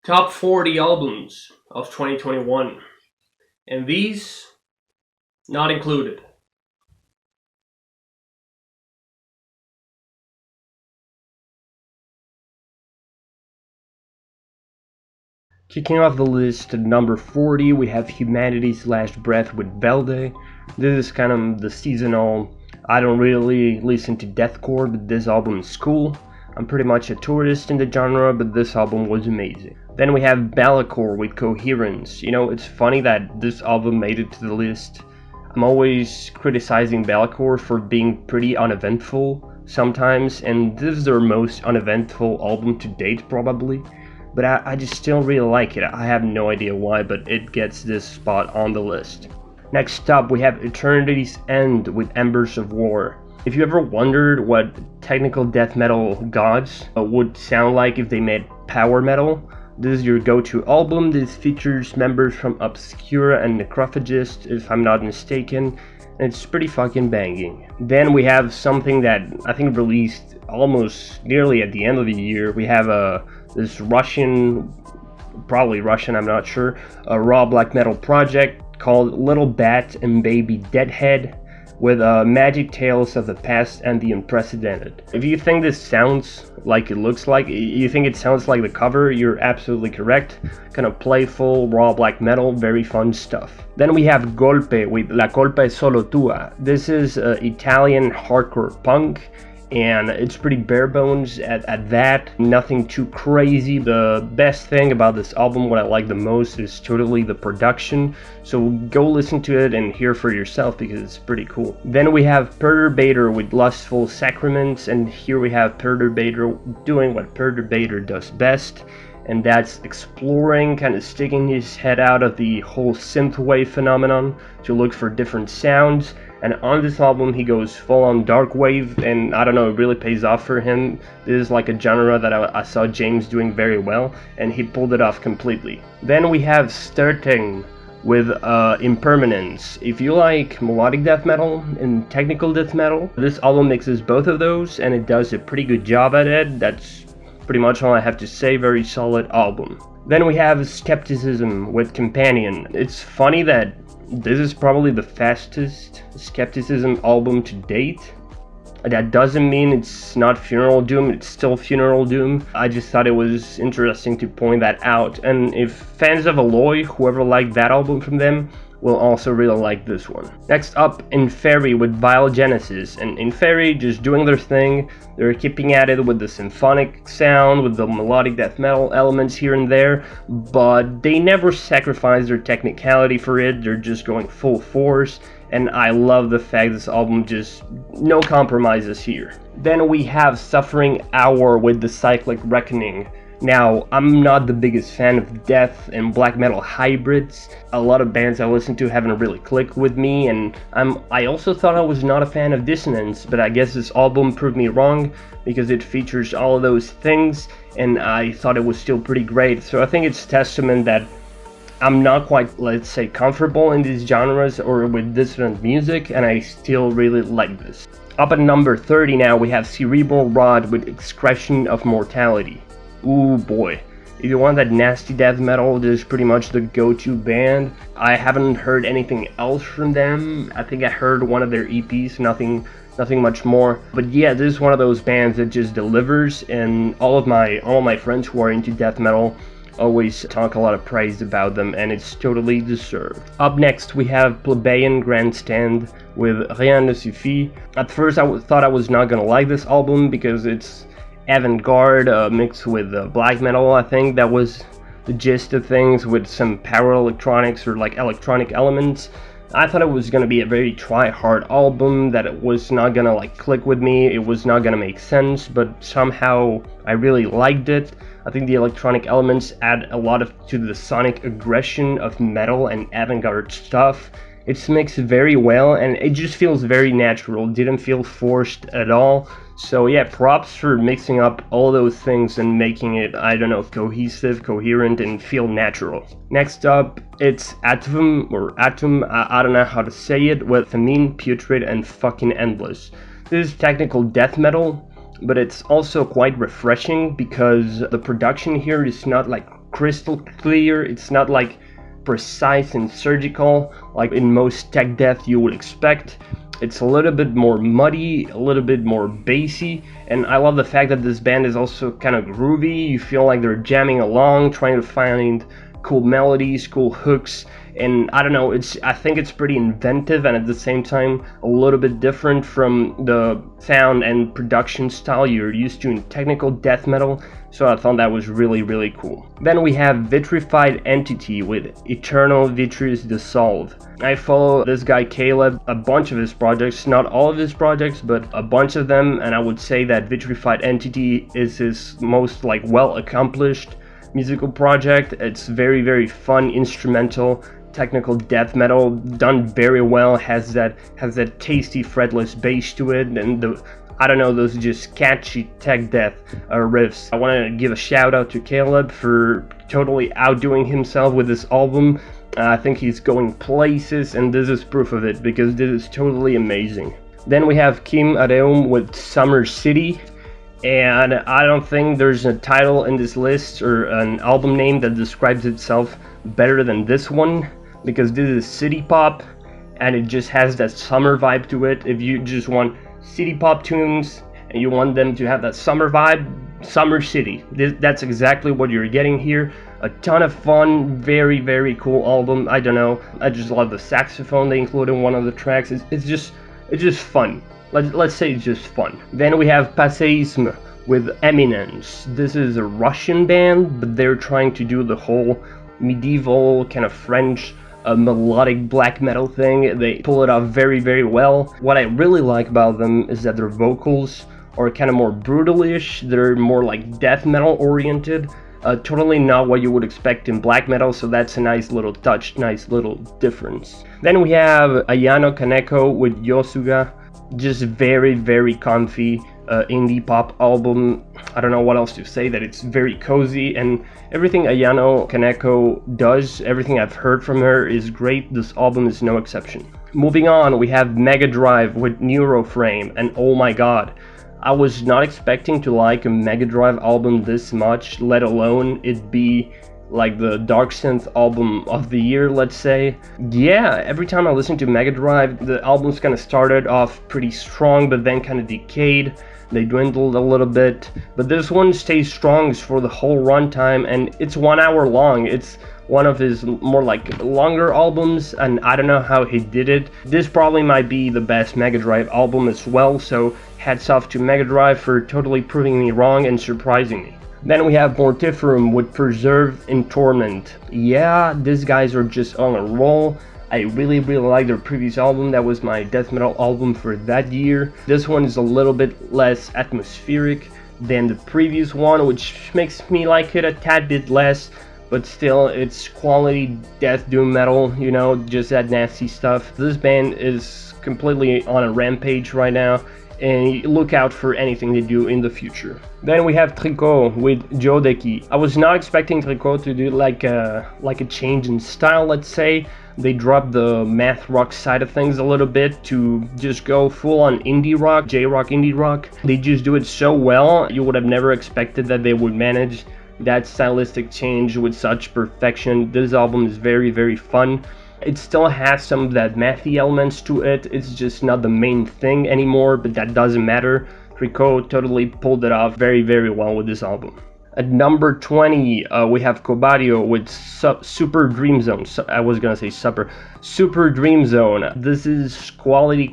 Top 40 albums of 2021, and these not included. Kicking off the list at number 40, we have Humanity's Last Breath with Velde. This is kind of the seasonal. I don't really listen to deathcore, but this album is cool. I'm pretty much a tourist in the genre, but this album was amazing. Then we have Balacore with Coherence. You know, it's funny that this album made it to the list. I'm always criticizing Balacore for being pretty uneventful sometimes, and this is their most uneventful album to date probably. But I just still really like it. I have no idea why, but it gets this spot on the list. Next up, we have Eternity's End with Embers of War. If you ever wondered what technical death metal gods would sound like if they made power metal, this is your go-to album. This features members from Obscura and Necrophagist, if I'm not mistaken, and it's pretty fucking banging. Then we have something that I think released almost nearly at the end of the year. We have this Russian, probably Russian, I'm not sure, a raw black metal project called Little Bat and Baby Deadhead with magic tales of the past and the unprecedented. If you think this sounds like it looks like, you think it sounds like the cover, you're absolutely correct. Kind of playful, raw black metal, very fun stuff. Then we have Golpe with La Colpa è solo tua. This is Italian hardcore punk, and it's pretty bare bones at that, nothing too crazy. The best thing about this album, what I like the most, is totally the production, so go listen to it and hear for yourself because it's pretty cool. Then we have Perturbator with Lustful Sacraments, and here we have Perturbator doing what Perturbator does best, and that's exploring, kind of sticking his head out of the whole synthwave phenomenon to look for different sounds. And on this album he goes full on dark wave, and I don't know, it really pays off for him. This is like a genre that I saw James doing very well, and he pulled it off completely. Then we have Starting with Impermanence. If you like melodic death metal and technical death metal, this album mixes both of those, and it does a pretty good job at it. That's pretty much all I have to say. Very solid album. Then we have Skepticism with Companion. It's funny that this is probably the fastest Skepticism album to date. That doesn't mean it's not Funeral Doom, it's still Funeral Doom. I just thought it was interesting to point that out. And if fans of Alloy, whoever liked that album from them, will also really like this one. Next up, Inferi with Vile Genesis. And Inferi just doing their thing. They're keeping at it with the symphonic sound, with the melodic death metal elements here and there, but they never sacrifice their technicality for it. They're just going full force, and I love the fact this album just no compromises here. Then we have Suffering Hour with The Cyclic Reckoning. Now, I'm not the biggest fan of death and black metal hybrids. A lot of bands I listen to haven't really clicked with me, and I also thought I was not a fan of Dissonance, but I guess this album proved me wrong because it features all of those things, and I thought it was still pretty great. So I think it's testament that I'm not quite, let's say, comfortable in these genres or with dissonant music, and I still really like this. Up at number 30 now, we have Cerebral Rod with Excretion of Mortality. Ooh boy, if you want that nasty death metal, this is pretty much the go-to band. I haven't heard anything else from them. I think I heard one of their EPs, nothing much more. But yeah, this is one of those bands that just delivers, and all of my friends who are into death metal always talk a lot of praise about them, and it's totally deserved. Up next, we have Plebeian Grandstand with Rien ne suffit. At first, I thought I was not gonna like this album because it's avant-garde mixed with black metal. I think that was the gist of things, with some power electronics or like electronic elements. I thought it was gonna be a very try-hard album, that it was not gonna like click with me, it was not gonna make sense, but somehow I really liked it. I think the electronic elements add a lot to the sonic aggression of metal and avant-garde stuff. It's mixed very well, and it just feels very natural, didn't feel forced at all. So yeah, props for mixing up all those things and making it, I don't know, cohesive, coherent, and feel natural. Next up, it's Atom, I don't know how to say it, with Famine, Putrid, and Fucking Endless. This is technical death metal, but it's also quite refreshing because the production here is not like crystal clear. It's not like precise and surgical like in most tech death you would expect. It's a little bit more muddy, a little bit more bassy, and I love the fact that this band is also kind of groovy. You feel like they're jamming along, trying to find cool melodies, cool hooks, and I don't know, I think it's pretty inventive and at the same time a little bit different from the sound and production style you're used to in technical death metal, so I thought that was really, really cool. Then we have Vitrified Entity with Eternal Vitreous Dissolve. I follow this guy Caleb, a bunch of his projects, not all of his projects, but a bunch of them, and I would say that Vitrified Entity is his most like well accomplished musical project. It's very, very fun, instrumental, technical death metal, done very well, has that tasty fretless bass to it, and I don't know, those just catchy tech death riffs. I want to give a shout out to Caleb for totally outdoing himself with this album. I think he's going places, and this is proof of it, because this is totally amazing. Then we have Kim Areum with Summer City, and I don't think there's a title in this list or an album name that describes itself better than this one, because this is city pop, and it just has that summer vibe to it. If you just want city pop tunes, and you want them to have that summer vibe, Summer City. That's exactly what you're getting here. A ton of fun, very, very cool album. I don't know, I just love the saxophone they include in one of the tracks. It's just fun. Let's say it's just fun. Then we have Passeisme with Eminence. This is a Russian band, but they're trying to do the whole medieval kind of French melodic black metal thing. They pull it off very, very well. What I really like about them is that their vocals are kind of more brutalish. They're more like death metal oriented. Totally not what you would expect in black metal, so that's a nice little touch, nice little difference. Then we have Ayano Kaneko with Yosuga. Just very, very comfy indie pop album. I don't know what else to say, that it's very cozy, and everything Ayano Kaneko does, everything I've heard from her is great. This album is no exception. Moving on, we have Mega Drive with Neuroframe, and oh my god, I was not expecting to like a Mega Drive album this much, let alone it be like the Dark Synth album of the year, let's say. Yeah, every time I listen to Mega Drive, the albums kind of started off pretty strong, but then kind of decayed. They dwindled a little bit, but this one stays strong for the whole runtime, and it's 1 hour long. It's one of his more like longer albums, and I don't know how he did it. This probably might be the best Mega Drive album as well, so hats off to Mega Drive for totally proving me wrong and surprising me. Then we have Mortiferum with Preserve in Torment. Yeah, these guys are just on a roll. I really, really like their previous album. That was my death metal album for that year. This one is a little bit less atmospheric than the previous one, which makes me like it a tad bit less, but still, it's quality death doom metal, you know, just that nasty stuff. This band is completely on a rampage right now, and look out for anything they do in the future. Then we have Tricot with Jodeki. I was not expecting Tricot to do like a change in style, let's say. They dropped the math rock side of things a little bit to just go full on indie rock, J-rock, indie rock. They just do it so well, you would have never expected that they would manage that stylistic change with such perfection. This album is very, very fun. It still has some of that mathy elements to it. It's just not the main thing anymore, but that doesn't matter. Tricot totally pulled it off very, very well with this album. At number 20, we have Cobario with Super Dream Zone. I was gonna say Super Dream Zone. This is quality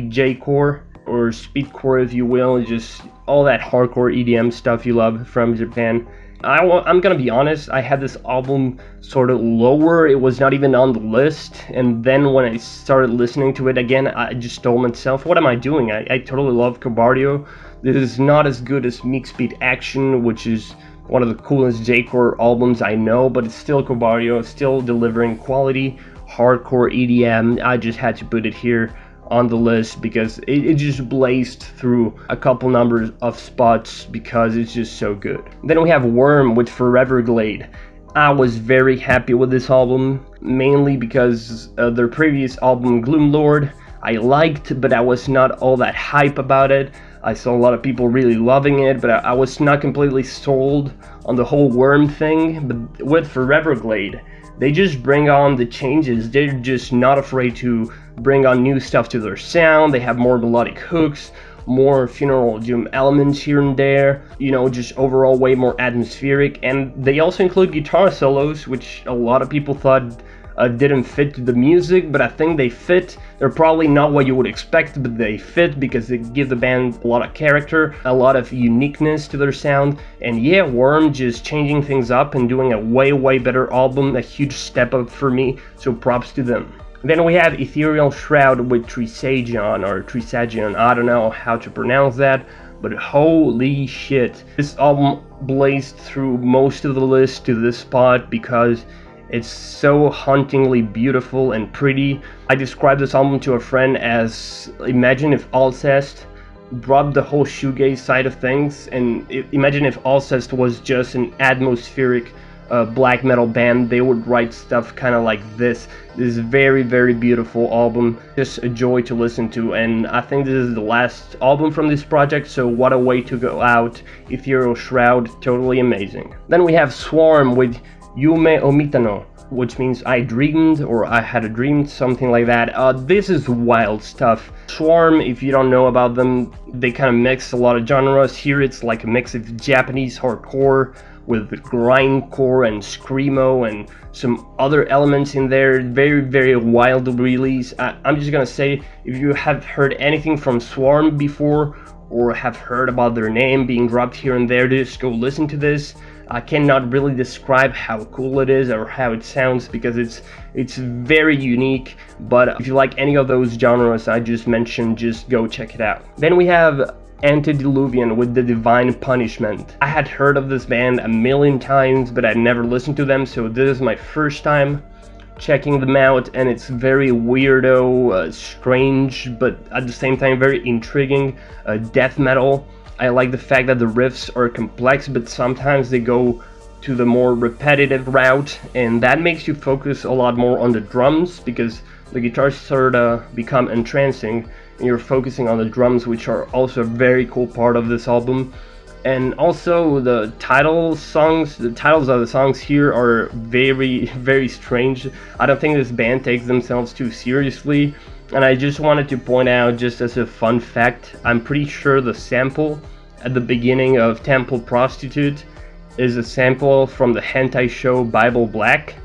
J-core, or speedcore if you will, just all that hardcore EDM stuff you love from Japan. I'm gonna be honest, I had this album sort of lower. It was not even on the list, and then when I started listening to it again, I just told myself, what am I doing? I totally love Cobario. This is not as good as Meek Speed Action, which is one of the coolest J-core albums I know, but it's still Cobario, still delivering quality hardcore EDM. I just had to put it here on the list because it just blazed through a couple numbers of spots because it's just so good. Then we have Worm with Forever Glade. I was very happy with this album, mainly because their previous album Gloomlord I liked, but I was not all that hype about it. I saw a lot of people really loving it, but I was not completely sold on the whole worm thing. But with Foreverglade, they just bring on the changes. They're just not afraid to bring on new stuff to their sound. They have more melodic hooks, more funeral doom elements here and there, you know, just overall way more atmospheric. And they also include guitar solos, which a lot of people thought didn't fit the music, but I think they fit. They're probably not what you would expect, but they fit because they give the band a lot of character, a lot of uniqueness to their sound. And yeah, Worm just changing things up and doing a way better album, a huge step up for me, so props to them. Then we have Ethereal Shroud with Trisagion, I don't know how to pronounce that, but holy shit. This album blazed through most of the list to this spot because it's so hauntingly beautiful and pretty. I described this album to a friend as, imagine if Alcest dropped the whole shoegaze side of things, and imagine if Alcest was just an atmospheric black metal band. They would write stuff kind of like this. This is very beautiful album, just a joy to listen to, and I think this is the last album from this project, so what a way to go out. Ethereal Shroud, totally amazing. Then we have Swarm with Yume Omitano, which means I dreamed, or I had a dream, something like that. This is wild stuff. Swarm, if you don't know about them, they kind of mix a lot of genres. Here it's like a mix of Japanese hardcore with grindcore and screamo and some other elements in there. Very wild release. I'm just gonna say, if you have heard anything from Swarm before, or have heard about their name being dropped here and there, just go listen to this. I cannot really describe how cool it is or how it sounds because it's very unique, but if you like any of those genres I just mentioned, just go check it out. Then we have Antediluvian with The Divine Punishment. I had heard of this band a million times, but I'd never listened to them, so this is my first time checking them out, and it's very weirdo, strange, but at the same time very intriguing, death metal. I like the fact that the riffs are complex, but sometimes they go to the more repetitive route, and that makes you focus a lot more on the drums because the guitars sort of become entrancing and you're focusing on the drums, which are also a very cool part of this album. And also the titles of the songs here are very strange. I don't think this band takes themselves too seriously. And I just wanted to point out, just as a fun fact, I'm pretty sure the sample at the beginning of Temple Prostitute is a sample from the hentai show Bible Black.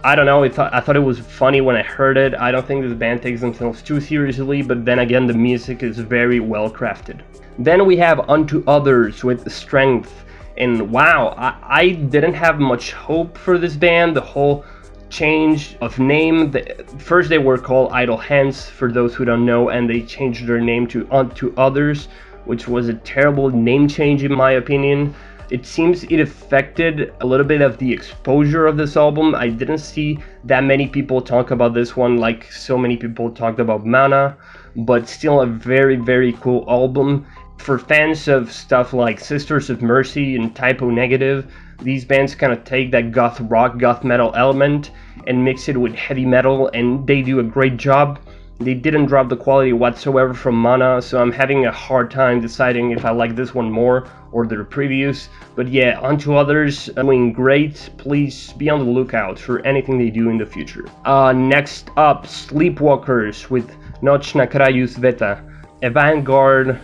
I don't know, I thought it was funny when I heard it. I don't think this band takes themselves too seriously, but then again, the music is very well crafted. Then we have Unto Others with Strength. And wow, I didn't have much hope for this band. The whole change of name. First they were called Idle Hands, for those who don't know, and they changed their name to Unto Others, which was a terrible name change in my opinion. It seems it affected a little bit of the exposure of this album. I didn't see that many people talk about this one like so many people talked about Mana, but still a very cool album. For fans of stuff like Sisters of Mercy and Typo Negative, these bands kind of take that goth rock, goth metal element and mix it with heavy metal, and they do a great job. They didn't drop the quality whatsoever from Mana, so I'm having a hard time deciding if I like this one more or their previous. But yeah, Unto Others doing great. Please be on the lookout for anything they do in the future. Next up, Sleepwalkers with Noczna Kraju Sveta. Avant-garde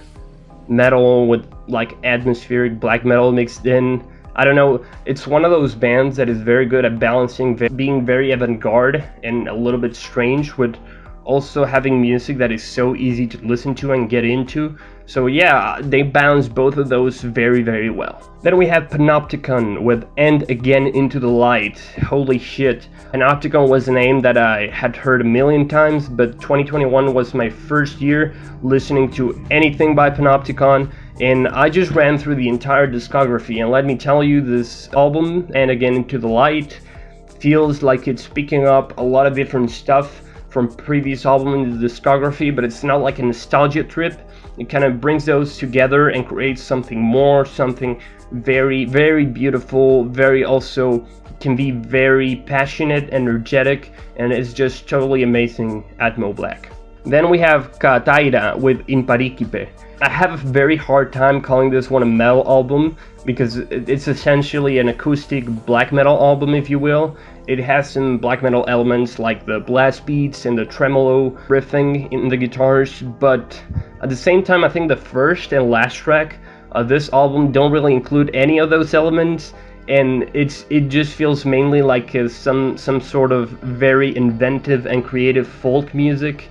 metal with like atmospheric black metal mixed in. I don't know, it's one of those bands that is very good at balancing being very avant-garde and a little bit strange with also having music that is so easy to listen to and get into. So yeah, they balance both of those very well. Then we have Panopticon with And Again Into the Light. Holy shit. Panopticon was a name that I had heard a million times, but 2021 was my first year listening to anything by Panopticon, and I just ran through the entire discography, and let me tell you, this album, And Again Into the Light, feels like it's picking up a lot of different stuff from previous albums in the discography, but it's not like a nostalgia trip. It kind of brings those together and creates something more, something very beautiful, very also can be very passionate, energetic, and it's just totally amazing Atmo Black. Then we have Kataira with Impariquipe. I have a very hard time calling this one a metal album because it's essentially an acoustic black metal album, if you will. It has some black metal elements like the blast beats and the tremolo riffing in the guitars, but at the same time I think the first and last track of this album don't really include any of those elements, and it just feels mainly like some sort of very inventive and creative folk music.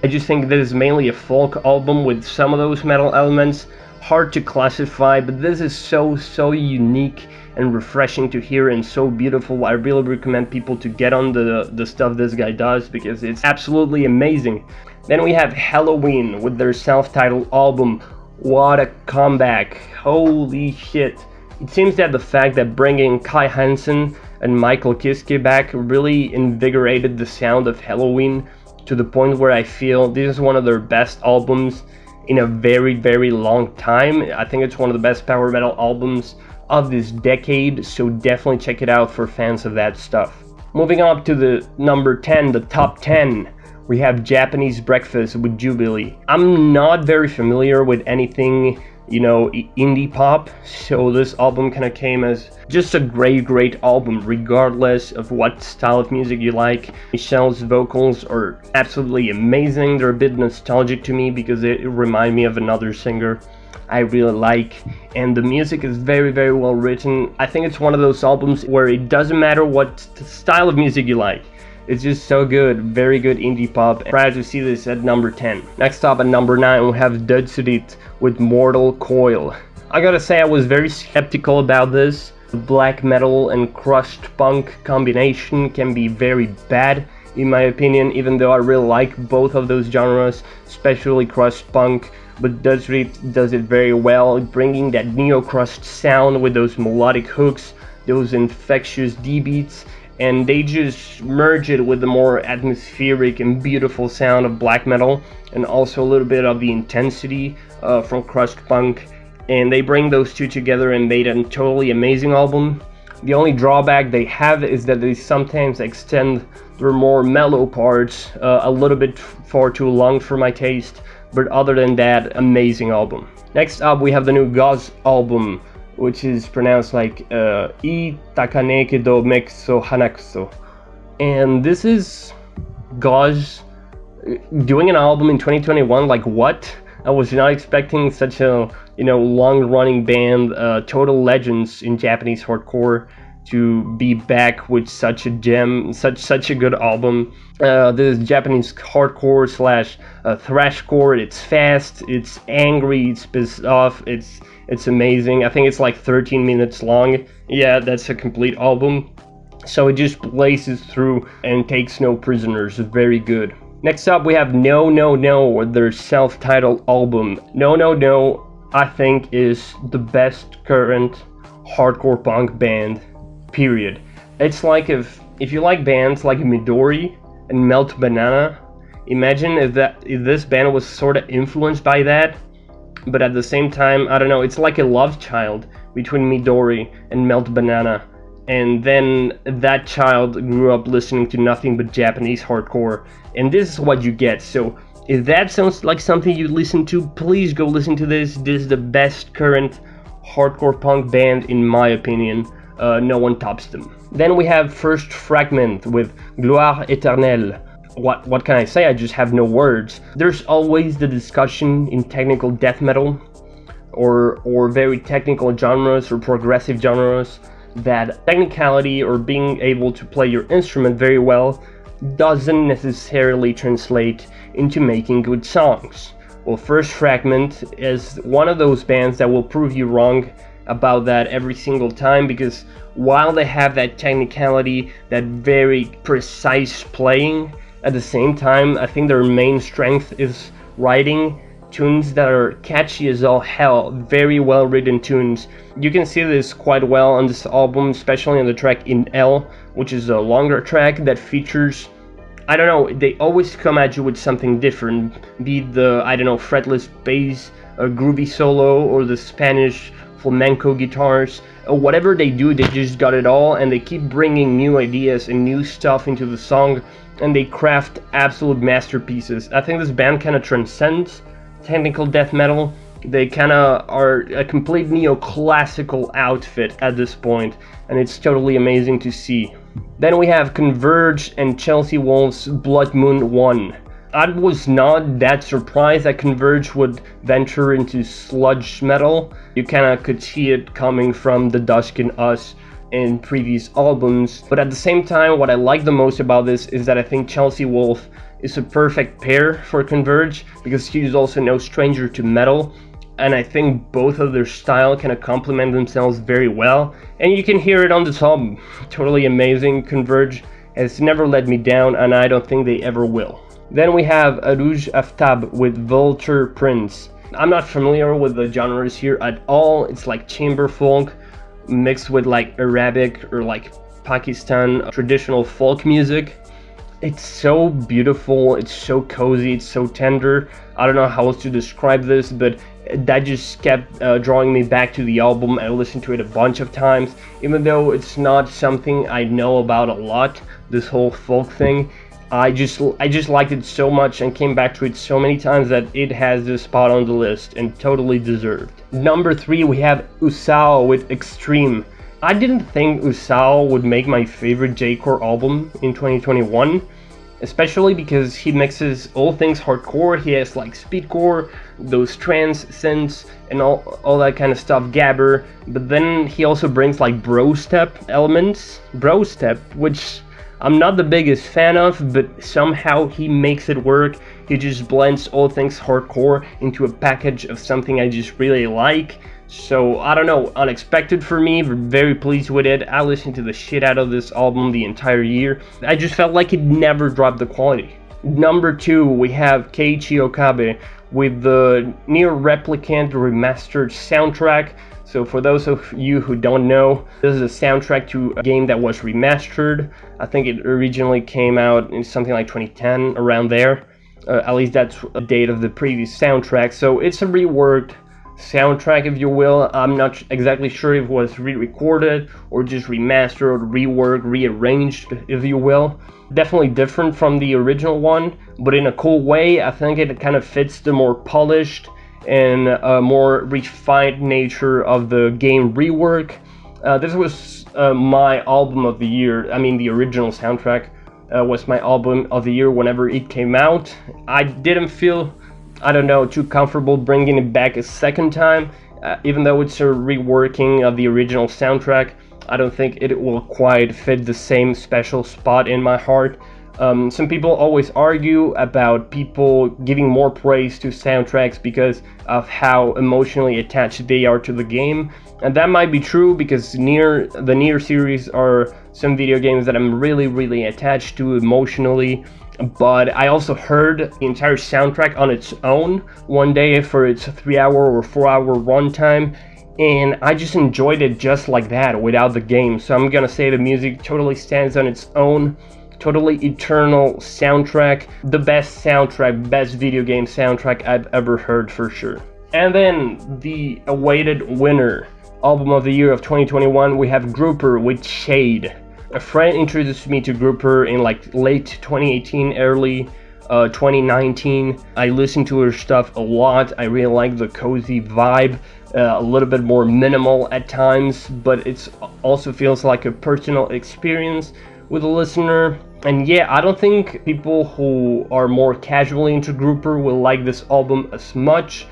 I just think this is mainly a folk album with some of those metal elements. Hard to classify, but this is so unique and refreshing to hear and so beautiful. I really recommend people to get on the stuff this guy does because it's absolutely amazing. Then we have Halloween with their self-titled album. What a comeback, holy shit. It seems that the fact that bringing Kai Hansen and Michael Kiske back really invigorated the sound of Halloween to the point where I feel this is one of their best albums in a very long time. I think it's one of the best power metal albums of this decade, so definitely check it out for fans of that stuff. Moving up to the number 10, the top 10, we have Japanese Breakfast with Jubilee. I'm not very familiar with anything, indie pop, so this album kind of came as just a great album regardless of what style of music you like. Michelle's vocals are absolutely amazing. They're a bit nostalgic to me because it remind me of another singer I really like, and the music is very well written. I think it's one of those albums where it doesn't matter what style of music you like. It's just so good, very good indie pop. Proud to see this at number 10. Next up at number 9 we have Dödsrit with Mortal Coil. I gotta say I was very skeptical about this. Black metal and crushed punk combination can be very bad in my opinion, even though I really like both of those genres, especially crushed punk. But Dödsrit does it very well, bringing that neo-crushed sound with those melodic hooks, those infectious D-beats, and they just merge it with the more atmospheric and beautiful sound of black metal, and also a little bit of the intensity from crushed punk, and they bring those two together and made a totally amazing album. The only drawback they have is that they sometimes extend their more mellow parts a little bit far too long for my taste, but other than that, amazing album. Next up we have the new Gauze album, which is pronounced like I Takaneke do Mexo Hanakuso. And this is Gauze doing an album in 2021, like what? I was not expecting such a long-running band, total legends in Japanese hardcore, to be back with such a gem, such a good album. This is Japanese hardcore slash thrashcore. It's fast, it's angry, it's pissed off, it's amazing. I think it's like 13 minutes long. Yeah, that's a complete album. So it just blazes through and takes no prisoners. Very good. Next up we have No No No with their self-titled album. No No No, I think, is the best current hardcore punk band, period. It's like if you like bands like Midori and Melt Banana, imagine if this band was sort of influenced by that, but at the same time, I don't know, it's like a love child between Midori and Melt Banana, and then that child grew up listening to nothing but Japanese hardcore, and this is what you get. So if that sounds like something you listen to, please go listen to this. This is the best current hardcore punk band in my opinion. No one tops them. Then we have First Fragment with Gloire Éternelle. What can I say? I just have no words. There's always the discussion in technical death metal or very technical genres or progressive genres that technicality or being able to play your instrument very well doesn't necessarily translate into making good songs. Well, First Fragment is one of those bands that will prove you wrong about that every single time, because while they have that technicality, that very precise playing, at the same time I think their main strength is writing tunes that are catchy as all hell, very well written tunes. You can see this quite well on this album, especially on the track In L, which is a longer track that features, I don't know, they always come at you with something different, be it the, I don't know, fretless bass, a groovy solo, or the Spanish flamenco guitars. Whatever they do, they just got it all, and they keep bringing new ideas and new stuff into the song, and they craft absolute masterpieces. I think this band kind of transcends technical death metal. They kind of are a complete neoclassical outfit at this point, and it's totally amazing to see. Then we have Converge and Chelsea Wolf's Blood Moon 1. I was not that surprised that Converge would venture into sludge metal. You kind of could see it coming from The Dusk in Us in previous albums. But at the same time, what I like the most about this is that I think Chelsea Wolf is a perfect pair for Converge, because she's also no stranger to metal. And I think both of their style kind of complement themselves very well. And you can hear it on this album. Totally amazing. Converge has never let me down, and I don't think they ever will. Then we have Arouge Aftab with Vulture Prince. I'm not familiar with the genres here at all. It's like chamber folk mixed with like Arabic or like Pakistan traditional folk music. It's so beautiful, it's so cozy, it's so tender. I don't know how else to describe this, but that just kept drawing me back to the album. I listened to it a bunch of times, even though it's not something I know about a lot, this whole folk thing. I just liked it so much and came back to it so many times that it has this spot on the list, and totally deserved. Number 3, we have Usao with Extreme. I didn't think Usao would make my favorite J-core album in 2021, especially because he mixes all things hardcore. He has like speedcore, those trance synths, and all that kind of stuff, gabber, but then he also brings like bro step elements, which I'm not the biggest fan of, but somehow he makes it work. He just blends all things hardcore into a package of something I just really like. So, I don't know, unexpected for me, but very pleased with it. I listened to the shit out of this album the entire year. I just felt like it never dropped the quality. Number 2, we have Keiichi Okabe with the Near Replicant remastered soundtrack. So for those of you who don't know, this is a soundtrack to a game that was remastered. I think it originally came out in something like 2010, around there. At least that's the date of the previous soundtrack. So it's a reworked soundtrack, if you will. I'm not exactly sure if it was re-recorded or just remastered, reworked, rearranged, if you will. Definitely different from the original one, but in a cool way. I think it kind of fits the more polished and more refined nature of the game rework. This was my album of the year. I mean, the original soundtrack was my album of the year whenever it came out. I didn't feel, I don't know, too comfortable bringing it back a second time. Even though it's a reworking of the original soundtrack, I don't think it will quite fit the same special spot in my heart. Some people always argue about people giving more praise to soundtracks because of how emotionally attached they are to the game. And that might be true, because the Nier series are some video games that I'm really attached to emotionally. But I also heard the entire soundtrack on its own one day for its 3-hour or 4-hour runtime, and I just enjoyed it just like that, without the game. So I'm gonna say the music totally stands on its own. Totally eternal soundtrack. The best soundtrack, best video game soundtrack I've ever heard, for sure. And then the awaited winner, album of the year of 2021, we have Grouper with Shade. A friend introduced me to Grouper in like late 2018, early 2019. I listened to her stuff a lot. I really like the cozy vibe, a little bit more minimal at times, but it also feels like a personal experience with a listener. And yeah, I don't think people who are more casually into Grouper will like this album as much,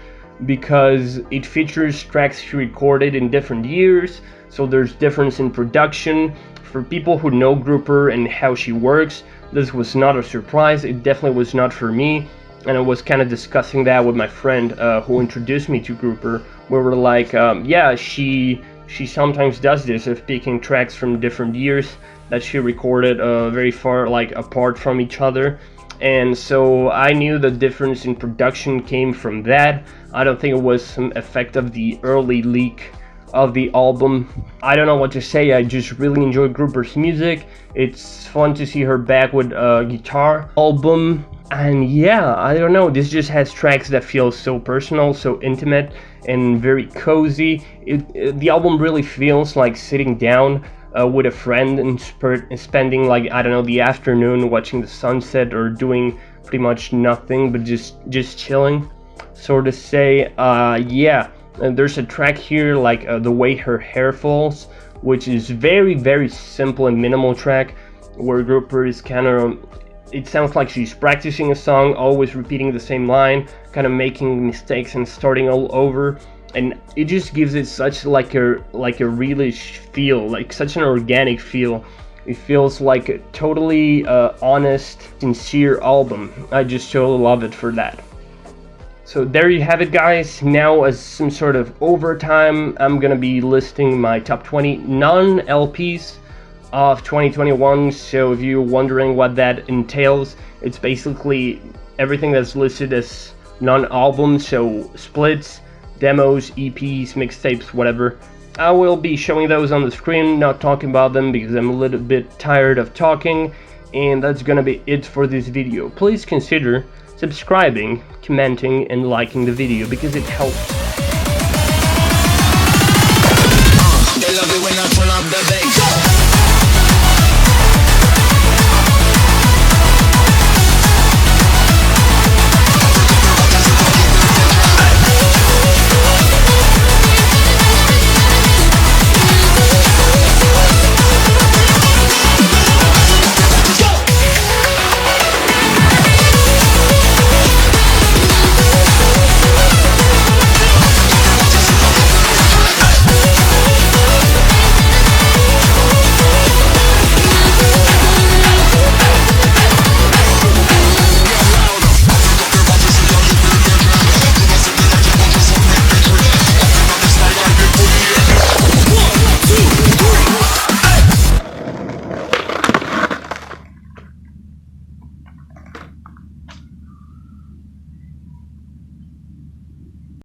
because it features tracks she recorded in different years, so there's difference in production. For people who know Grouper and how she works, this was not a surprise. It definitely was not for me, and I was kind of discussing that with my friend who introduced me to Grouper, where we're like, yeah, she sometimes does this of picking tracks from different years that she recorded very far like apart from each other. And so I knew the difference in production came from that. I don't think it was some effect of the early leak of the album. I don't know what to say. I just really enjoy Grouper's music. It's fun to see her back with a guitar album. And yeah, I don't know, this just has tracks that feel so personal, so intimate, and very cozy. The album really feels like sitting down with a friend and spending, like, I don't know, the afternoon watching the sunset or doing pretty much nothing but just chilling, sort of say. Yeah, there's a track here like The Way Her Hair Falls, which is very simple and minimal track, where Grouper is kind of, it sounds like she's practicing a song, always repeating the same line, kind of making mistakes and starting all over, and it just gives it such like a realish feel, like such an organic feel. It feels like a totally honest, sincere album. I just so love it for that. So there you have it, guys. Now, as some sort of overtime, I'm gonna be listing my top 20 non-LPs of 2021. So if you're wondering what that entails, it's basically everything that's listed as non-albums, so splits, demos, EPs, mixtapes, whatever. I will be showing those on the screen, not talking about them because I'm a little bit tired of talking, and that's gonna be it for this video. Please consider subscribing, commenting, and liking the video because it helps